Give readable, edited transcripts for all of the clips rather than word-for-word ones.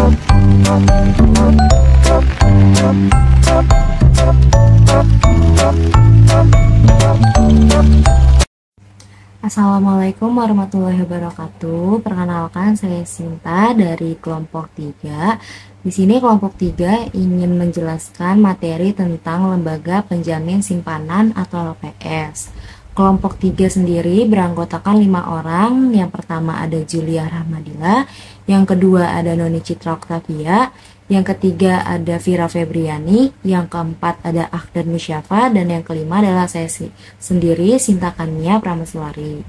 Assalamualaikum warahmatullahi wabarakatuh. Perkenalkan, saya Sinta dari kelompok 3. Di sini kelompok 3 ingin menjelaskan materi tentang Lembaga Penjamin Simpanan atau LPS. Kelompok 3 sendiri beranggotakan 5 orang. Yang pertama ada Julia Rahmadila, yang kedua ada Noni Citra Octavia, yang ketiga ada Vira Febriani, yang keempat ada Akhdan Musyafa, dan yang kelima adalah saya sendiri, Sinta Kania Prameswari.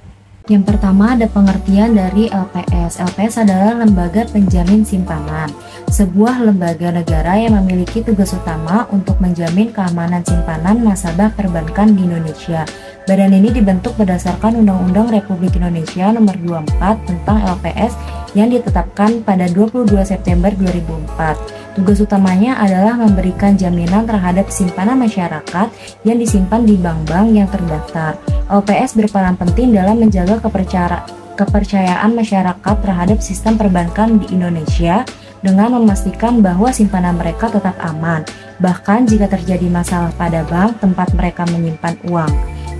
Yang pertama ada pengertian dari LPS. LPS adalah Lembaga Penjamin Simpanan, sebuah lembaga negara yang memiliki tugas utama untuk menjamin keamanan simpanan nasabah perbankan di Indonesia. Badan ini dibentuk berdasarkan Undang-Undang Republik Indonesia Nomor 24 tentang LPS yang ditetapkan pada 22 September 2004. Tugas utamanya adalah memberikan jaminan terhadap simpanan masyarakat yang disimpan di bank-bank yang terdaftar. LPS berperan penting dalam menjaga kepercayaan masyarakat terhadap sistem perbankan di Indonesia dengan memastikan bahwa simpanan mereka tetap aman, bahkan jika terjadi masalah pada bank tempat mereka menyimpan uang.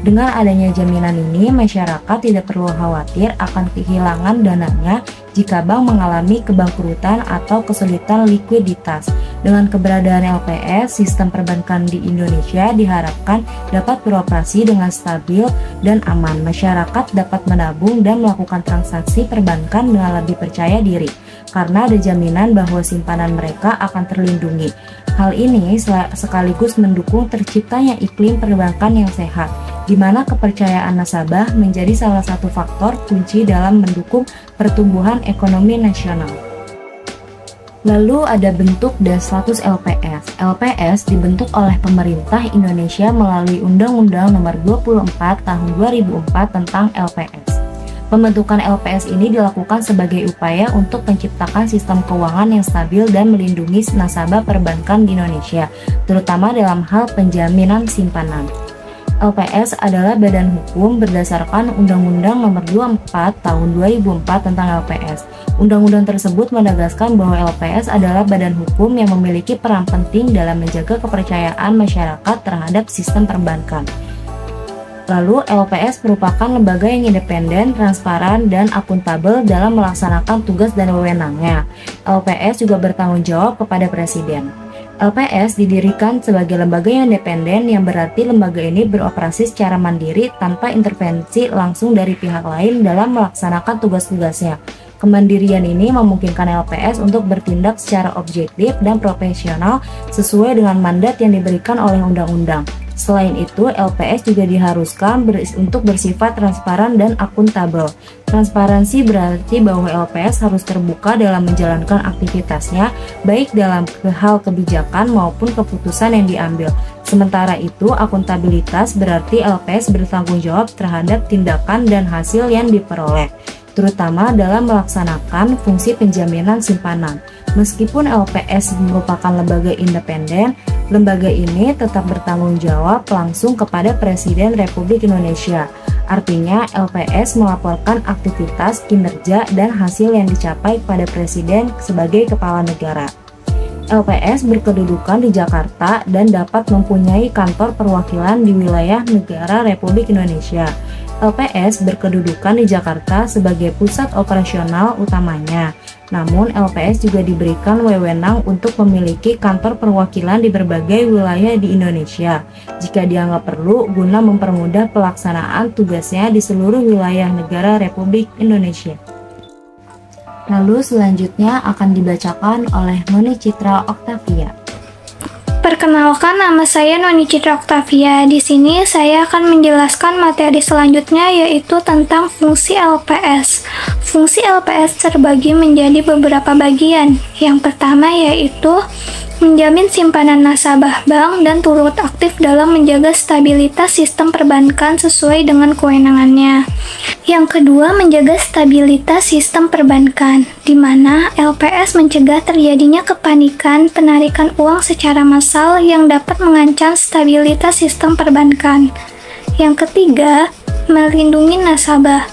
Dengan adanya jaminan ini, masyarakat tidak perlu khawatir akan kehilangan dananya jika bank mengalami kebangkrutan atau kesulitan likuiditas. Dengan keberadaan LPS, sistem perbankan di Indonesia diharapkan dapat beroperasi dengan stabil dan aman. Masyarakat dapat menabung dan melakukan transaksi perbankan dengan lebih percaya diri, karena ada jaminan bahwa simpanan mereka akan terlindungi. Hal ini sekaligus mendukung terciptanya iklim perbankan yang sehat, di mana kepercayaan nasabah menjadi salah satu faktor kunci dalam mendukung pertumbuhan ekonomi nasional. Lalu ada bentuk dan status LPS. LPS dibentuk oleh pemerintah Indonesia melalui Undang-Undang Nomor 24 Tahun 2004 tentang LPS. Pembentukan LPS ini dilakukan sebagai upaya untuk menciptakan sistem keuangan yang stabil dan melindungi nasabah perbankan di Indonesia, terutama dalam hal penjaminan simpanan. LPS adalah badan hukum berdasarkan Undang-Undang Nomor 24 Tahun 2004 tentang LPS. Undang-undang tersebut menegaskan bahwa LPS adalah badan hukum yang memiliki peran penting dalam menjaga kepercayaan masyarakat terhadap sistem perbankan. Lalu, LPS merupakan lembaga yang independen, transparan, dan akuntabel dalam melaksanakan tugas dan wewenangnya. LPS juga bertanggung jawab kepada Presiden. LPS didirikan sebagai lembaga yang independen, yang berarti lembaga ini beroperasi secara mandiri tanpa intervensi langsung dari pihak lain dalam melaksanakan tugas-tugasnya. Kemandirian ini memungkinkan LPS untuk bertindak secara objektif dan profesional sesuai dengan mandat yang diberikan oleh undang-undang. Selain itu, LPS juga diharuskan untuk bersifat transparan dan akuntabel. Transparansi berarti bahwa LPS harus terbuka dalam menjalankan aktivitasnya, baik dalam hal kebijakan maupun keputusan yang diambil. Sementara itu, akuntabilitas berarti LPS bertanggung jawab terhadap tindakan dan hasil yang diperoleh, terutama dalam melaksanakan fungsi penjaminan simpanan. Meskipun LPS merupakan lembaga independen, lembaga ini tetap bertanggung jawab langsung kepada Presiden Republik Indonesia. Artinya, LPS melaporkan aktivitas, kinerja, dan hasil yang dicapai kepada Presiden sebagai kepala negara. LPS berkedudukan di Jakarta dan dapat mempunyai kantor perwakilan di wilayah negara Republik Indonesia. LPS berkedudukan di Jakarta sebagai pusat operasional utamanya. Namun, LPS juga diberikan wewenang untuk memiliki kantor perwakilan di berbagai wilayah di Indonesia, jika dianggap perlu guna mempermudah pelaksanaan tugasnya di seluruh wilayah negara Republik Indonesia. Lalu selanjutnya akan dibacakan oleh Noni Citra Octavia. Perkenalkan, nama saya Noni Citra Octavia. Di sini saya akan menjelaskan materi selanjutnya, yaitu tentang fungsi LPS. Fungsi LPS terbagi menjadi beberapa bagian. Yang pertama yaitu menjamin simpanan nasabah bank dan turut aktif dalam menjaga stabilitas sistem perbankan sesuai dengan kewenangannya. Yang kedua, menjaga stabilitas sistem perbankan, di mana LPS mencegah terjadinya kepanikan penarikan uang secara massal yang dapat mengancam stabilitas sistem perbankan. Yang ketiga, melindungi nasabah.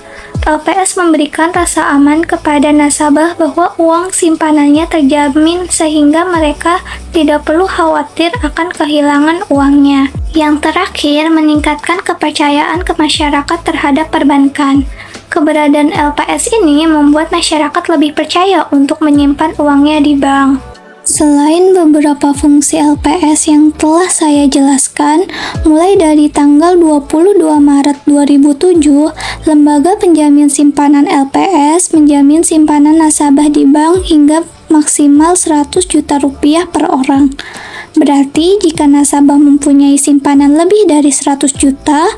LPS memberikan rasa aman kepada nasabah bahwa uang simpanannya terjamin sehingga mereka tidak perlu khawatir akan kehilangan uangnya. Yang terakhir, meningkatkan kepercayaan ke masyarakat terhadap perbankan. Keberadaan LPS ini membuat masyarakat lebih percaya untuk menyimpan uangnya di bank. Selain beberapa fungsi LPS yang telah saya jelaskan, mulai dari tanggal 22 Maret 2007, Lembaga Penjamin Simpanan LPS menjamin simpanan nasabah di bank hingga maksimal 100 juta rupiah per orang. Berarti jika nasabah mempunyai simpanan lebih dari 100 juta,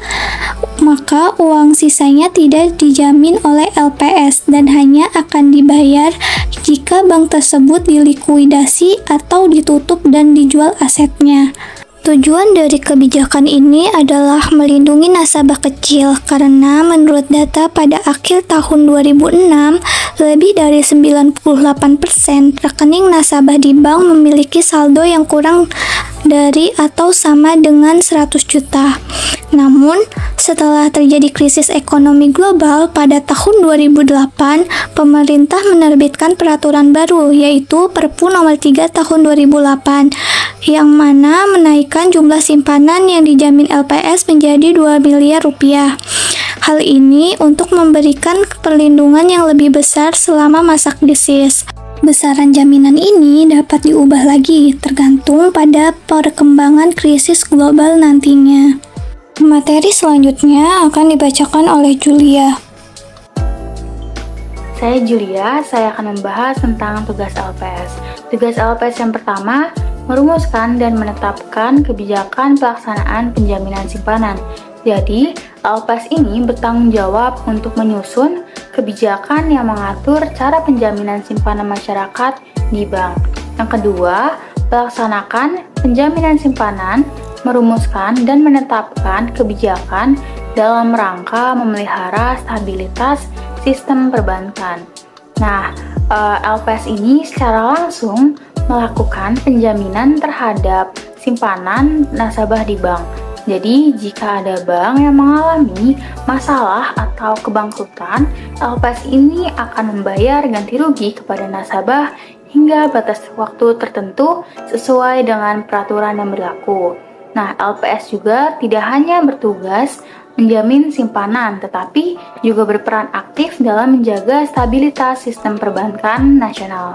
maka uang sisanya tidak dijamin oleh LPS dan hanya akan dibayar jika bank tersebut dilikuidasi atau ditutup dan dijual asetnya. Tujuan dari kebijakan ini adalah melindungi nasabah kecil karena menurut data pada akhir tahun 2006, lebih dari 98% rekening nasabah di bank memiliki saldo yang kurang dari atau sama dengan 100 juta. Namun, setelah terjadi krisis ekonomi global pada tahun 2008, pemerintah menerbitkan peraturan baru yaitu Perpu Nomor 3 Tahun 2008 yang mana menaikkan jumlah simpanan yang dijamin LPS menjadi 2 miliar rupiah. Hal ini untuk memberikan perlindungan yang lebih besar selama masa krisis. Besaran jaminan ini dapat diubah lagi tergantung pada perkembangan krisis global nantinya. Materi selanjutnya akan dibacakan oleh Julia. Saya Julia, saya akan membahas tentang tugas LPS. Tugas LPS yang pertama, merumuskan dan menetapkan kebijakan pelaksanaan penjaminan simpanan. Jadi, LPS ini bertanggung jawab untuk menyusun kebijakan yang mengatur cara penjaminan simpanan masyarakat di bank. Yang kedua, melaksanakan penjaminan simpanan, merumuskan dan menetapkan kebijakan dalam rangka memelihara stabilitas sistem perbankan. Nah, LPS ini secara langsung melakukan penjaminan terhadap simpanan nasabah di bank. Jadi, jika ada bank yang mengalami masalah atau kebangkrutan, LPS ini akan membayar ganti rugi kepada nasabah hingga batas waktu tertentu sesuai dengan peraturan yang berlaku. Nah, LPS juga tidak hanya bertugas menjamin simpanan, tetapi juga berperan aktif dalam menjaga stabilitas sistem perbankan nasional.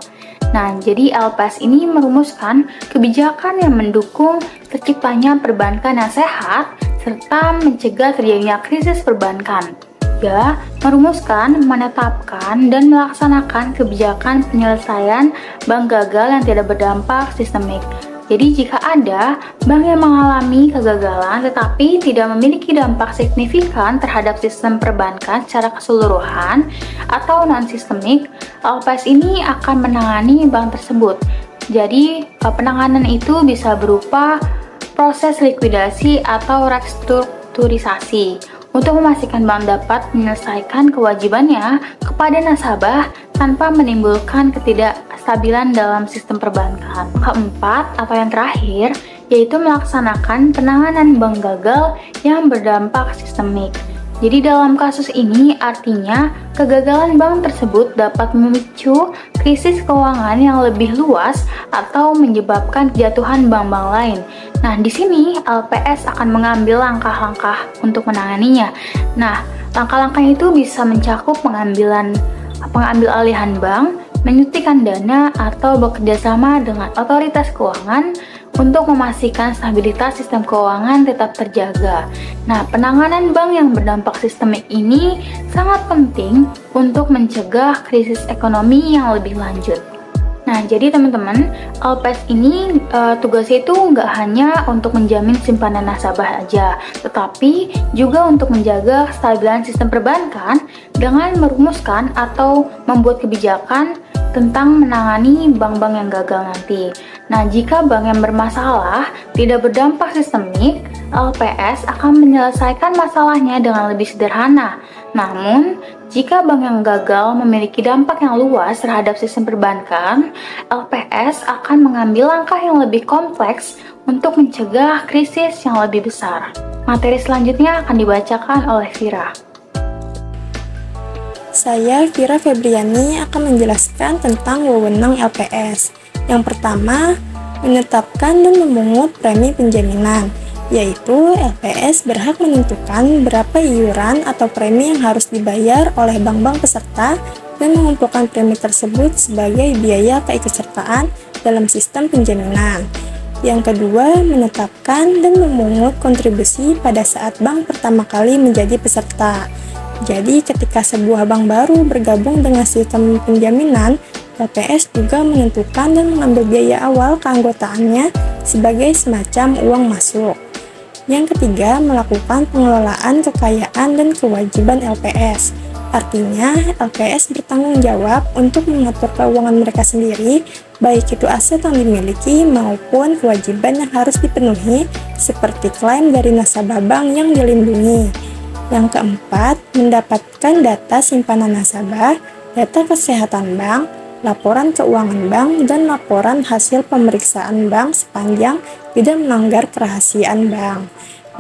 Nah, jadi LPS ini merumuskan kebijakan yang mendukung terciptanya perbankan yang sehat serta mencegah terjadinya krisis perbankan. Ya, merumuskan, menetapkan, dan melaksanakan kebijakan penyelesaian bank gagal yang tidak berdampak sistemik. Jadi jika ada bank yang mengalami kegagalan tetapi tidak memiliki dampak signifikan terhadap sistem perbankan secara keseluruhan atau non-sistemik, LPS ini akan menangani bank tersebut. Jadi penanganan itu bisa berupa proses likuidasi atau restrukturisasi untuk memastikan bank dapat menyelesaikan kewajibannya kepada nasabah tanpa menimbulkan ketidakstabilan dalam sistem perbankan. Keempat, atau yang terakhir, yaitu melaksanakan penanganan bank gagal yang berdampak sistemik. Jadi dalam kasus ini artinya kegagalan bank tersebut dapat memicu krisis keuangan yang lebih luas atau menyebabkan kejatuhan bank-bank lain. Nah, di sini LPS akan mengambil langkah-langkah untuk menanganinya. Nah, langkah-langkah itu bisa mencakup pengambil alihan bank, menyuntikkan dana, atau bekerjasama dengan otoritas keuangan untuk memastikan stabilitas sistem keuangan tetap terjaga. Nah, penanganan bank yang berdampak sistemik ini sangat penting untuk mencegah krisis ekonomi yang lebih lanjut. Nah, jadi teman-teman, LPS ini tugasnya itu nggak hanya untuk menjamin simpanan nasabah aja, tetapi juga untuk menjaga kestabilan sistem perbankan dengan merumuskan atau membuat kebijakan tentang menangani bank-bank yang gagal nanti. Nah, jika bank yang bermasalah tidak berdampak sistemik, LPS akan menyelesaikan masalahnya dengan lebih sederhana. Namun, jika bank yang gagal memiliki dampak yang luas terhadap sistem perbankan, LPS akan mengambil langkah yang lebih kompleks untuk mencegah krisis yang lebih besar. Materi selanjutnya akan dibacakan oleh Vira. Saya Vira Febriani akan menjelaskan tentang wewenang LPS. Yang pertama, menetapkan dan memungut premi penjaminan, yaitu LPS berhak menentukan berapa iuran atau premi yang harus dibayar oleh bank-bank peserta dan mengumpulkan premi tersebut sebagai biaya keikutsertaan dalam sistem penjaminan. Yang kedua, menetapkan dan memungut kontribusi pada saat bank pertama kali menjadi peserta. Jadi, ketika sebuah bank baru bergabung dengan sistem penjaminan, LPS juga menentukan dan mengambil biaya awal keanggotaannya sebagai semacam uang masuk. Yang ketiga, melakukan pengelolaan kekayaan dan kewajiban LPS. Artinya, LPS bertanggung jawab untuk mengatur keuangan mereka sendiri, baik itu aset yang dimiliki maupun kewajiban yang harus dipenuhi, seperti klaim dari nasabah bank yang dilindungi. Yang keempat, mendapatkan data simpanan nasabah, data kesehatan bank, laporan keuangan bank, dan laporan hasil pemeriksaan bank sepanjang tidak melanggar kerahasiaan bank.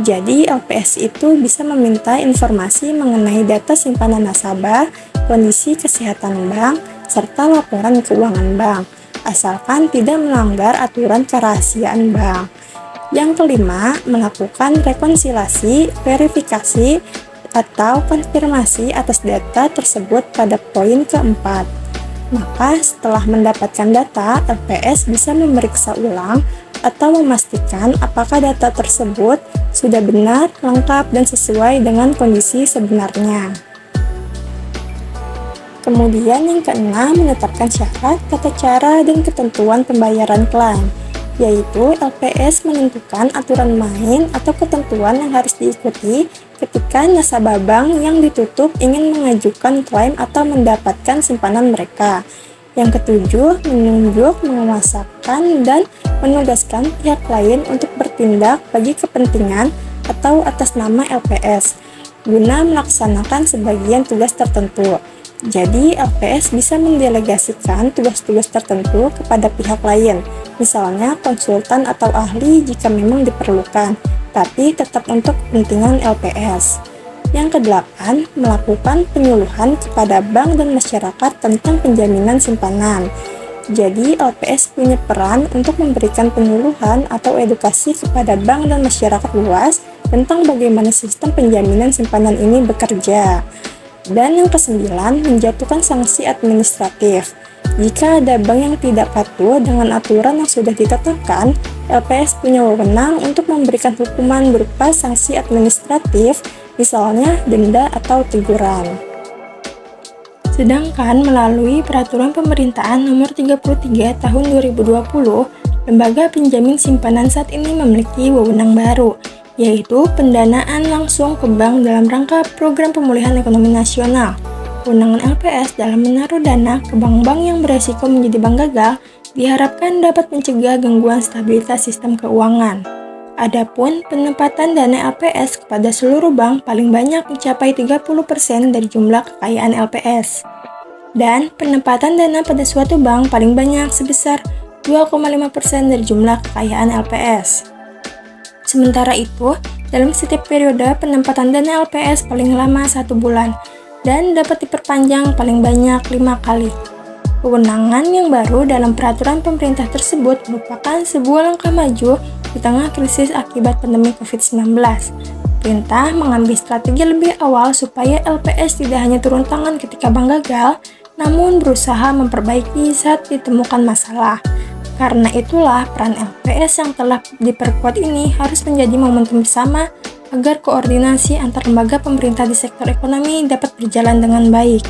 Jadi, LPS itu bisa meminta informasi mengenai data simpanan nasabah, kondisi kesehatan bank, serta laporan keuangan bank, asalkan tidak melanggar aturan kerahasiaan bank. Yang kelima, melakukan rekonsiliasi, verifikasi, atau konfirmasi atas data tersebut pada poin keempat. Maka setelah mendapatkan data, LPS bisa memeriksa ulang atau memastikan apakah data tersebut sudah benar, lengkap, dan sesuai dengan kondisi sebenarnya. Kemudian yang keenam, menetapkan syarat, tata cara, dan ketentuan pembayaran klaim, yaitu LPS menentukan aturan main atau ketentuan yang harus diikuti ketika nasabah bank yang ditutup ingin mengajukan klaim atau mendapatkan simpanan mereka. Yang ketujuh, menunjuk, menguasakan, dan menugaskan pihak lain untuk bertindak bagi kepentingan atau atas nama LPS, guna melaksanakan sebagian tugas tertentu. Jadi, LPS bisa mendelegasikan tugas-tugas tertentu kepada pihak lain, misalnya konsultan atau ahli jika memang diperlukan, tapi tetap untuk kepentingan LPS. Yang kedelapan, melakukan penyuluhan kepada bank dan masyarakat tentang penjaminan simpanan. Jadi, LPS punya peran untuk memberikan penyuluhan atau edukasi kepada bank dan masyarakat luas tentang bagaimana sistem penjaminan simpanan ini bekerja. Dan yang kesembilan, menjatuhkan sanksi administratif. Jika ada bank yang tidak patuh dengan aturan yang sudah ditetapkan, LPS punya wewenang untuk memberikan hukuman berupa sanksi administratif, misalnya denda atau teguran. Sedangkan melalui Peraturan Pemerintahan Nomor 33 Tahun 2020, Lembaga Penjamin Simpanan saat ini memiliki wewenang baru, yaitu pendanaan langsung ke bank dalam rangka Program Pemulihan Ekonomi Nasional. Kewenangan LPS dalam menaruh dana ke bank-bank yang beresiko menjadi bank gagal diharapkan dapat mencegah gangguan stabilitas sistem keuangan. Adapun penempatan dana LPS kepada seluruh bank paling banyak mencapai 30% dari jumlah kekayaan LPS. Dan penempatan dana pada suatu bank paling banyak sebesar 2,5% dari jumlah kekayaan LPS. Sementara itu, dalam setiap periode penempatan dana LPS paling lama 1 bulan dan dapat diperpanjang paling banyak 5 kali. Kewenangan yang baru dalam peraturan pemerintah tersebut merupakan sebuah langkah maju di tengah krisis akibat pandemi COVID-19. Perintah mengambil strategi lebih awal supaya LPS tidak hanya turun tangan ketika bank gagal, namun berusaha memperbaiki saat ditemukan masalah. Karena itulah peran LPS yang telah diperkuat ini harus menjadi momentum bersama agar koordinasi antar lembaga pemerintah di sektor ekonomi dapat berjalan dengan baik.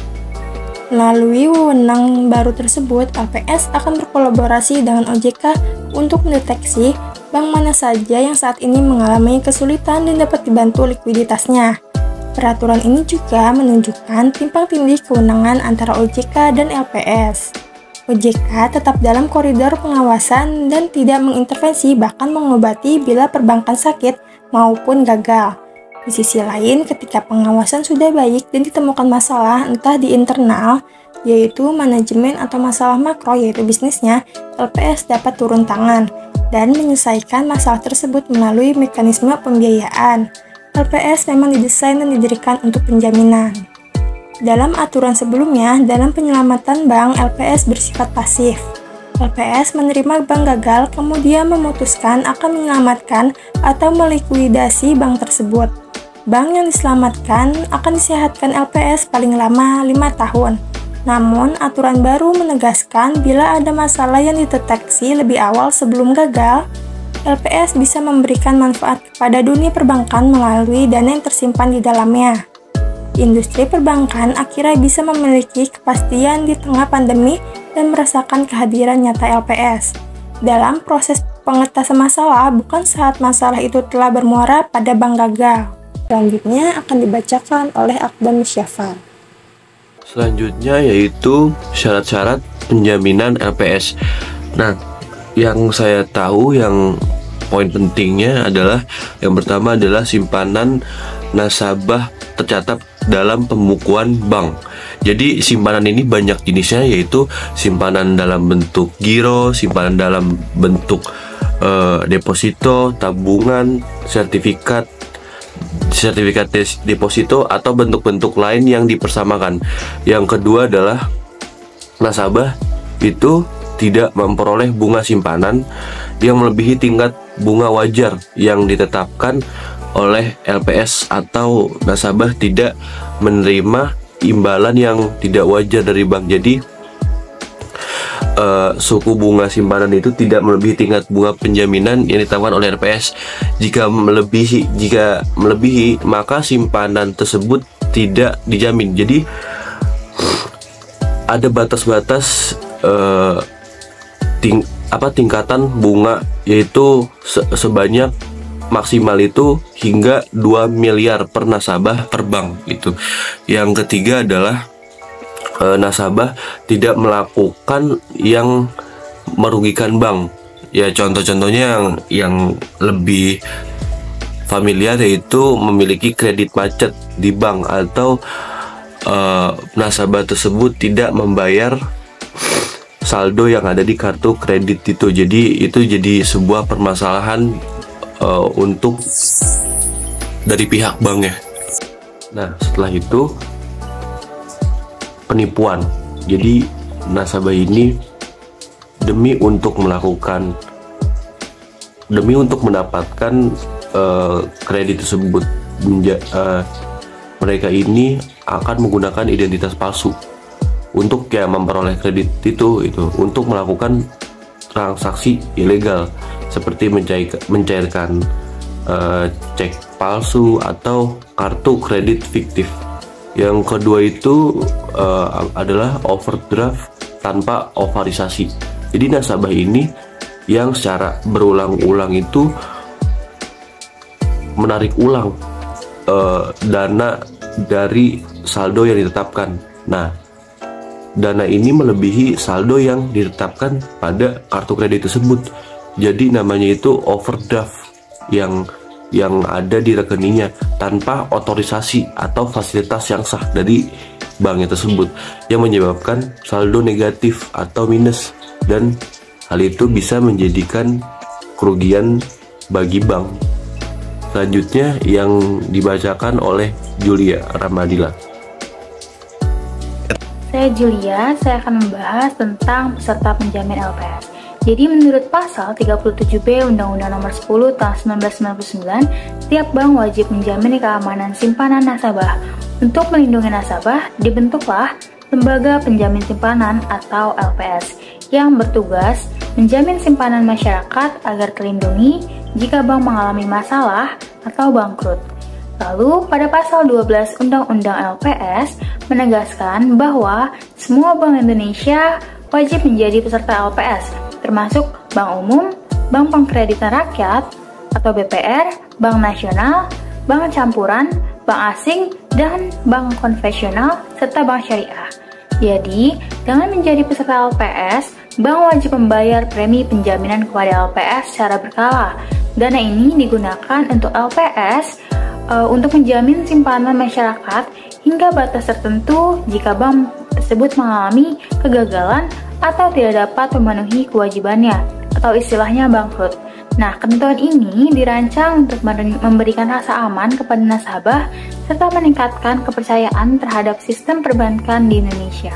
Melalui wewenang baru tersebut, LPS akan berkolaborasi dengan OJK untuk mendeteksi bank mana saja yang saat ini mengalami kesulitan dan dapat dibantu likuiditasnya. Peraturan ini juga menunjukkan timpang tindih kewenangan antara OJK dan LPS. OJK tetap dalam koridor pengawasan dan tidak mengintervensi bahkan mengobati bila perbankan sakit maupun gagal. Di sisi lain, ketika pengawasan sudah baik dan ditemukan masalah entah di internal, yaitu manajemen atau masalah makro yaitu bisnisnya, LPS dapat turun tangan dan menyelesaikan masalah tersebut melalui mekanisme pembiayaan. LPS memang didesain dan didirikan untuk penjaminan. Dalam aturan sebelumnya, dalam penyelamatan bank, LPS bersifat pasif. LPS menerima bank gagal, kemudian memutuskan akan menyelamatkan atau melikuidasi bank tersebut. Bank yang diselamatkan akan disehatkan LPS paling lama 5 tahun. Namun, aturan baru menegaskan bila ada masalah yang dideteksi lebih awal sebelum gagal, LPS bisa memberikan manfaat kepada dunia perbankan melalui dana yang tersimpan di dalamnya. Industri perbankan akhirnya bisa memiliki kepastian di tengah pandemi dan merasakan kehadiran nyata LPS. Dalam proses pengetasan masalah, bukan saat masalah itu telah bermuara pada bank gagal. Selanjutnya akan dibacakan oleh Akbar Musyafar. Selanjutnya yaitu syarat-syarat penjaminan LPS. Nah, yang saya tahu yang poin pentingnya adalah yang pertama adalah simpanan nasabah tercatat dalam pembukuan bank. Jadi simpanan ini banyak jenisnya, yaitu simpanan dalam bentuk giro, simpanan dalam bentuk deposito, tabungan, sertifikat deposito, atau bentuk-bentuk lain yang dipersamakan. Yang kedua adalah nasabah itu tidak memperoleh bunga simpanan yang melebihi tingkat bunga wajar yang ditetapkan oleh LPS, atau nasabah tidak menerima imbalan yang tidak wajar dari bank. Jadi suku bunga simpanan itu tidak melebihi tingkat bunga penjaminan yang ditetapkan oleh LPS. Jika melebihi maka simpanan tersebut tidak dijamin. Jadi ada batas-batas tingkatan bunga, yaitu sebanyak maksimal itu hingga 2 miliar per nasabah per bank itu. Yang ketiga adalah nasabah tidak melakukan yang merugikan bank. Ya, contoh-contohnya yang lebih familiar yaitu memiliki kredit macet di bank, atau nasabah tersebut tidak membayar saldo yang ada di kartu kredit itu. Jadi itu jadi sebuah permasalahan untuk dari pihak bank ya. Nah, setelah itu penipuan. Jadi nasabah ini demi untuk mendapatkan kredit tersebut, mereka ini akan menggunakan identitas palsu untuk memperoleh kredit itu untuk melakukan transaksi ilegal seperti mencairkan cek palsu atau kartu kredit fiktif. Yang kedua itu adalah overdraft tanpa ovarisasi. Jadi nasabah ini yang secara berulang-ulang itu menarik ulang dana dari saldo yang ditetapkan. Nah, dana ini melebihi saldo yang ditetapkan pada kartu kredit tersebut. Jadi namanya itu overdraft yang ada di rekeningnya tanpa otorisasi atau fasilitas yang sah dari banknya tersebut, yang menyebabkan saldo negatif atau minus, dan hal itu bisa menjadikan kerugian bagi bank. Selanjutnya yang dibacakan oleh Julia Ramadila. Saya Julia, saya akan membahas tentang peserta penjamin LPS. Jadi menurut pasal 37B Undang-Undang Nomor 10 Tahun 1999, setiap bank wajib menjamin keamanan simpanan nasabah. Untuk melindungi nasabah, dibentuklah Lembaga Penjamin Simpanan atau LPS yang bertugas menjamin simpanan masyarakat agar terlindungi jika bank mengalami masalah atau bangkrut. Lalu, pada pasal 12 Undang-Undang LPS menegaskan bahwa semua bank Indonesia wajib menjadi peserta LPS, termasuk bank umum, bank pengkreditan rakyat atau BPR, bank nasional, bank campuran, bank asing, dan bank konvensional, serta bank syariah. Jadi, dengan menjadi peserta LPS, bank wajib membayar premi penjaminan kepada LPS secara berkala. Dana ini digunakan untuk LPS untuk menjamin simpanan masyarakat hingga batas tertentu jika bank tersebut mengalami kegagalan atau tidak dapat memenuhi kewajibannya, atau istilahnya bangkrut. Nah, ketentuan ini dirancang untuk memberikan rasa aman kepada nasabah serta meningkatkan kepercayaan terhadap sistem perbankan di Indonesia.